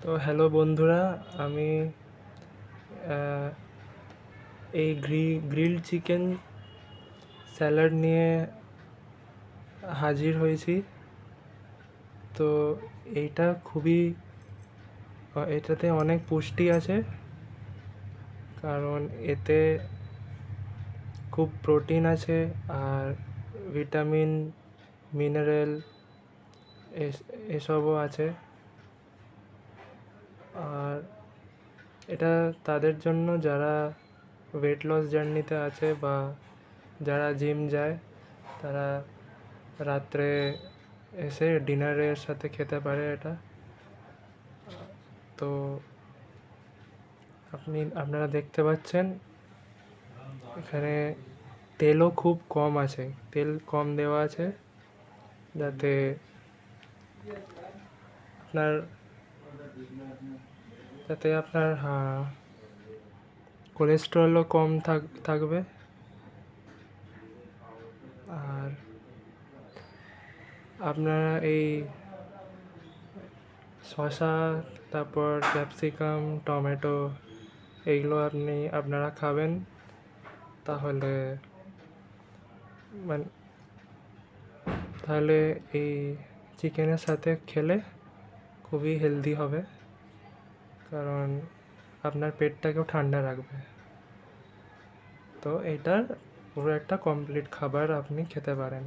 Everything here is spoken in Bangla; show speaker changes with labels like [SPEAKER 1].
[SPEAKER 1] তো হ্যালো বন্ধুরা, আমি আহ, এই গ্রিলড চিকেন স্যালাড নিয়ে হাজির হয়েছি। তো এইটা এটাতে অনেক পুষ্টি আছে, কারণ এতে খুব প্রোটিন আছে আর ভিটামিন, মিনারেল এসবও আছে। আর এটা তাদের জন্য যারা ওয়েট লস জার্নিতে আছে বা যারা জিম যায়, তারা রাত্রে এসে ডিনারের সাথে খেতে পারে এটা। তো আপনারা দেখতে পাচ্ছেন এখানে তেলও খুব কম আছে, তেল কম দেওয়া আছে, যাতে আপনার আপনার কোলেস্টেরলও কম থাকবে। আর আপনারা এই শসা, তারপর ক্যাপসিকাম, টমেটো এইগুলো আপনারা খাবেন, তাহলে মানে তাহলে এই চিকেনের সাথে খেলে খুবই হেলদি হবে, কারণ আপনার পেটটাকেও ঠান্ডা রাখবে। তো এটার পুরো একটা কমপ্লিট খাবার আপনি খেতে পারেন।